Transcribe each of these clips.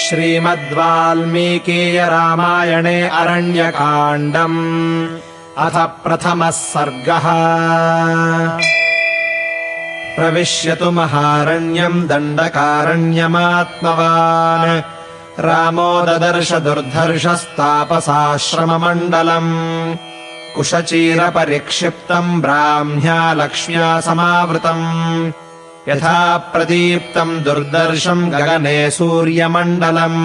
श्रीमद्वाल्मीकीय रामायणे अरण्यकाण्डम् अथ प्रथमः सर्गः। प्रविश्यतु महारण्यम् दण्डकारण्यमात्मवान् रामो ददर्श दुर्धर्षस्तापसाश्रममण्डलम् कुशचीरपरिक्षिप्तम् ब्राह्म्या लक्ष्म्या समावृतम् यथा प्रदीप्तम् दुर्दर्शम् गगने सूर्यमण्डलम्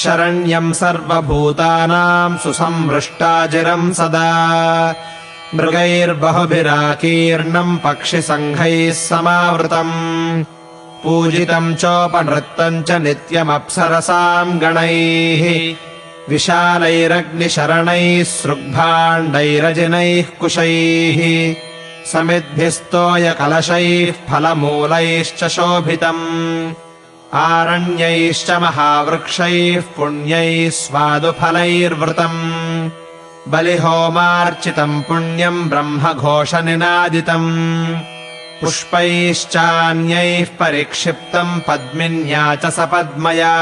शरण्यम् सर्वभूतानाम् सुसंवृष्टाजिरम् सदा मृगैर्बहुभिराकीर्णम् पक्षिसङ्घैः समावृतम् पूजितम् चोपनृत्तम् च नित्यमप्सरसाम् गणैः विशालैरग्निशरणैः सृग्भाण्डैरजिनैः कुशैः समिद्भिस्तोयकलशैः फलमूलैश्च शोभितम् आरण्यैश्च महावृक्षैः पुण्यैः स्वादुफलैर्वृतम् बलिहोमार्चितम् पुण्यम् ब्रह्मघोषनिनादितम् पुष्पैश्चान्यैः परिक्षिप्तम् पद्मिन्या च सपद्मया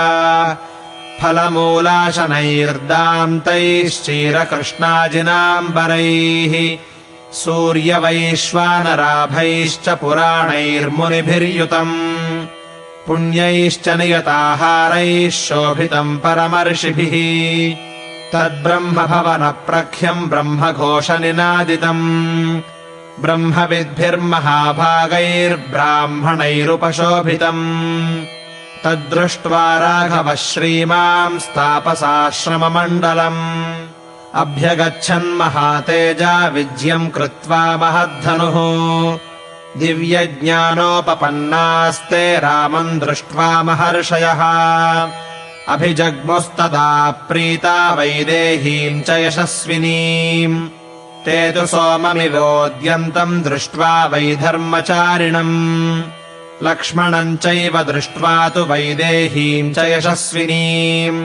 फलमूलाशनैर्दान्तैश्चीरकृष्णाजिनाम्बरैः सूर्यवैश्वानराभैश्च पुराणैर्मुनिभिर्युतम् पुण्यैश्च नियताहारैः शोभितम् परमर्षिभिः तद्ब्रह्मभवनप्रख्यम् ब्रह्मघोषनिनादितम् ब्रह्मविद्भिर्महाभागैर्ब्राह्मणैरुपशोभितम् तद्दृष्ट्वा राघवः श्रीमांस्तापसाश्रममण्डलम् अभ्यगच्छन्महातेजा विजयम् कृत्वा महद्धनुः दिव्यज्ञानोपपन्नास्ते रामम् दृष्ट्वा महर्षयः अभिजग्मुस्तदा प्रीता वैदेहीम् च यशस्विनीम् ते तु सोममिवोद्यन्तम् दृष्ट्वा वैधर्मचारिणम् लक्ष्मणम् चैव दृष्ट्वा तु वैदेहीम् च यशस्विनीम्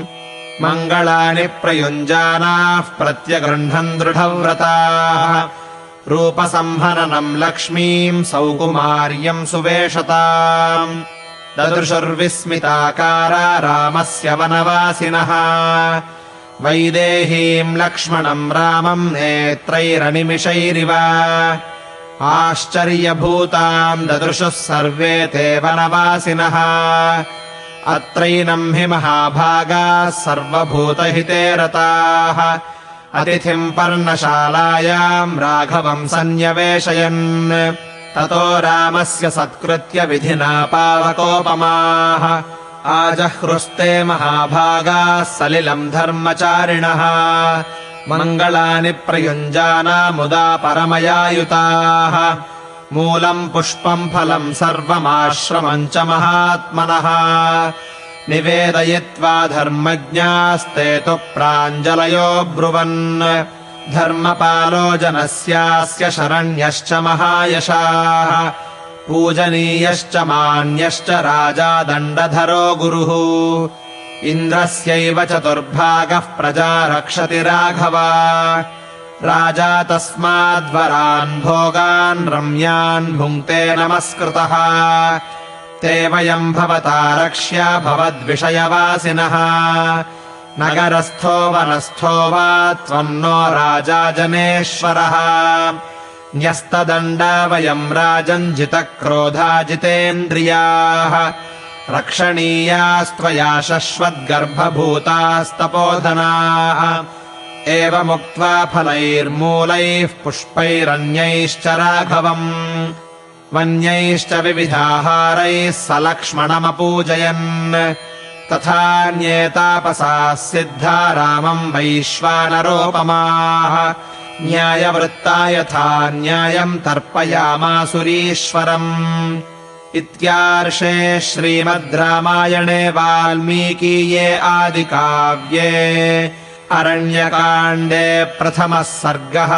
मङ्गलानि प्रयुञ्जानाः प्रत्यगृह्णन् दृढव्रताः रूपसंहननम् लक्ष्मीम् सौकुमार्यम् सुवेशताम् ददृशुर्विस्मिताकारा रामस्य वनवासिनः वैदेहीम् लक्ष्मणम् रामम् नेत्रैरनिमिषैरिव आश्चर्यभूताम् ददृशुः सर्वे ते वनवासिनः अत्रैनम् हि महाभागाः सर्वभूतहिते रताः अतिथिम् पर्णशालायाम् राघवम् सन्न्यवेशयन् ततो रामस्य सत्कृत्य विधिना पावकोपमाः आजह्रुस्ते महाभागाः सलिलम् धर्मचारिणः मङ्गलानि प्रयुञ्जाना मुदा परमयायुताः मूलम् पुष्पम् फलम् सर्वमाश्रमम् च महात्मनः निवेदयित्वा धर्मज्ञास्ते तु प्राञ्जलयो ब्रुवन् धर्मपालो जनस्यास्य शरण्यश्च महायशाः पूजनीयश्च मान्यश्च राजा दण्डधरो गुरुः इन्द्रस्यैव चतुर्भागः प्रजा रक्षति राघव राजा तस्माद्वरान् भोगान् रम्यान् भुङ्क्ते नमस्कृतः ते वयम् भवता रक्ष्या भवद्विषयवासिनः नगरस्थो वनस्थो वा त्वम् नो राजा जनेश्वरः न्यस्तदण्डा वयम् राजन् जितक्रोधा जितेन्द्रियाः रक्षणीयास्त्वया शश्वद्गर्भभूतास्तपोधनाः एवमुक्त्वा फलैर्मूलैः पुष्पैरन्यैश्च राघवम् वन्यैश्च विविधाहारैः स लक्ष्मणमपूजयन् तथान्येतापसाः सिद्धा रामम् वैश्वानरोपमाः न्यायवृत्ता यथा न्यायम् तर्पयामासुरीश्वरम् इत्यार्षे श्रीमद् रामायणे वाल्मीकीये आदिकाव्ये अरण्यकाण्डे प्रथमः सर्गः।